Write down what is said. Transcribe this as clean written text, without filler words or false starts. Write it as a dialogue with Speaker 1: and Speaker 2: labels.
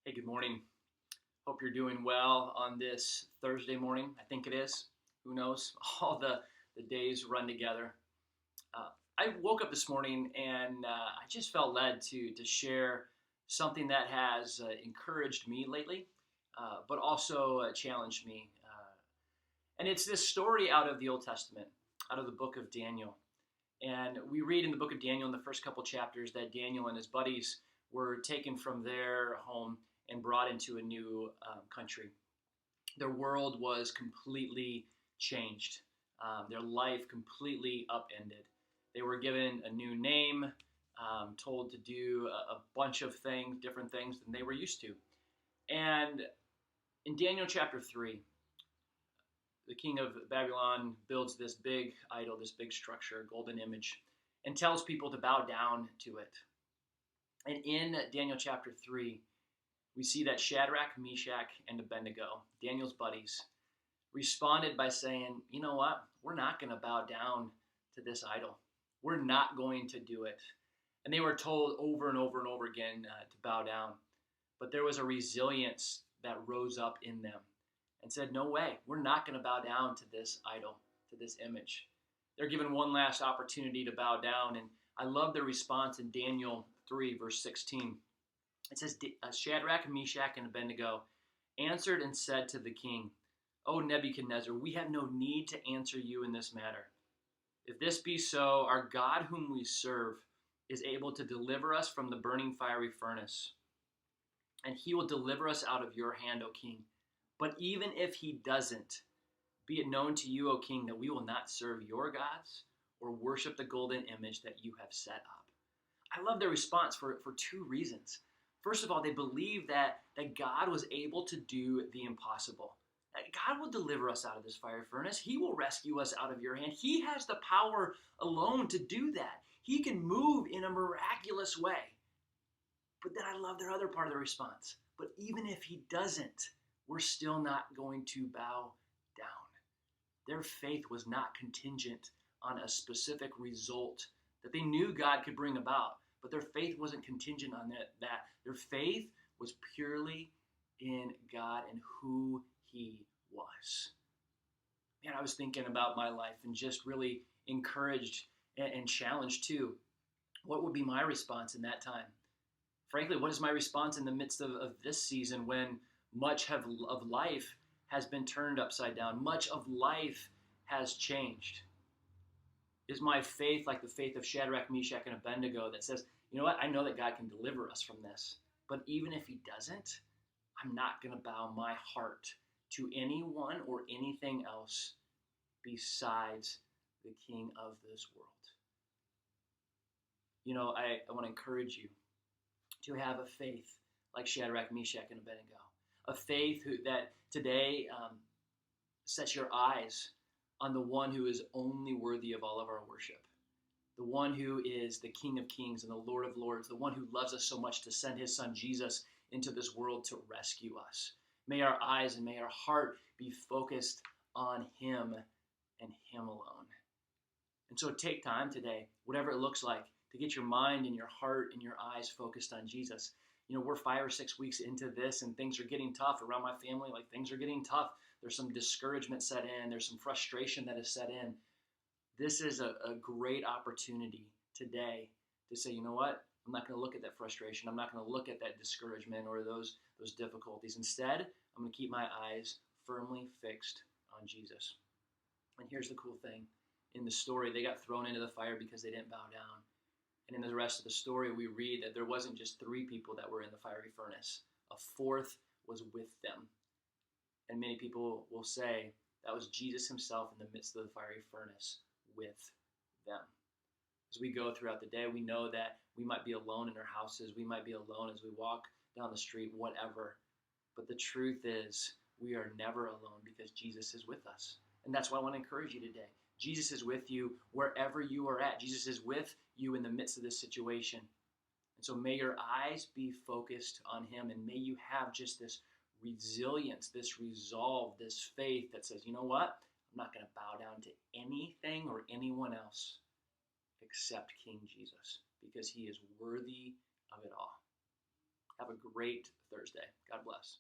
Speaker 1: Hey, good morning. Hope you're doing well on this Thursday morning. I think it is. Who knows? All the days run together. Uh, I woke up this morning and I just felt led to share something that has encouraged me lately, but also challenged me. And it's this story out of the Old Testament, out of the book of Daniel. And we read in the book of Daniel in the first couple chapters that Daniel and his buddies were taken from their home and brought into a new country. Their world was completely changed, their life completely upended. They were given a new name, told to do a bunch of things, different things than they were used to. And in Daniel chapter 3, the king of Babylon builds this big idol, this big structure, golden image, and tells people to bow down to it. And in Daniel chapter 3, we see that Shadrach, Meshach, and Abednego, Daniel's buddies, responded by saying, you know what? We're not going to bow down to this idol. We're not going to do it. And they were told over and over and over again to bow down. But there was a resilience that rose up in them and said, no way, we're not going to bow down to this idol, to this image. They're given one last opportunity to bow down. And I love their response in Daniel 3, verse 16. It says, Shadrach, Meshach, and Abednego answered and said to the king, O Nebuchadnezzar, we have no need to answer you in this matter. If this be so, our God whom we serve is able to deliver us from the burning fiery furnace, and he will deliver us out of your hand, O king. But even if he doesn't, be it known to you, O king, that we will not serve your gods or worship the golden image that you have set up. I love their response for two reasons. First of all, they believe that God was able to do the impossible. That God will deliver us out of this fire furnace. He will rescue us out of your hand. He has the power alone to do that. He can move in a miraculous way. But then I love their other part of the response. But even if he doesn't, we're still not going to bow down. Their faith was not contingent on a specific result that they knew God could bring about. But their faith wasn't contingent on that. Their faith was purely in God and who he was. Man, I was thinking about my life and just really encouraged and challenged too. What would be my response in that time? Frankly, what is my response in the midst of this season when much of life has been turned upside down? Much of life has changed. Is my faith like the faith of Shadrach, Meshach, and Abednego that says, you know what, I know that God can deliver us from this, but even if he doesn't, I'm not going to bow my heart to anyone or anything else besides the King of this world. You know, I want to encourage you to have a faith like Shadrach, Meshach, and Abednego, a faith that today sets your eyes on the one who is only worthy of all of our worship, the one who is the King of Kings and the Lord of Lords, the one who loves us so much to send his son Jesus into this world to rescue us. May our eyes and may our heart be focused on him and him alone. And so take time today, whatever it looks like, to get your mind and your heart and your eyes focused on Jesus. You know, we're 5 or 6 weeks into this and things are getting tough around my family. Like, things are getting tough. There's some discouragement set in. There's some frustration that is set in. This is a great opportunity today to say, you know what? I'm not going to look at that frustration. I'm not going to look at that discouragement or those difficulties. Instead, I'm going to keep my eyes firmly fixed on Jesus. And here's the cool thing. In the story, they got thrown into the fire because they didn't bow down. And in the rest of the story, we read that there wasn't just 3 people that were in the fiery furnace. A 4th was with them. And many people will say that was Jesus himself in the midst of the fiery furnace with them. As we go throughout the day, we know that we might be alone in our houses. We might be alone as we walk down the street, whatever. But the truth is, we are never alone because Jesus is with us. And that's why I want to encourage you today. Jesus is with you wherever you are at. Jesus is with you in the midst of this situation. And so may your eyes be focused on him, and may you have just this resilience, this resolve, this faith that says, you know what? I'm not going to bow down to anything or anyone else except King Jesus, because he is worthy of it all. Have a great Thursday. God bless.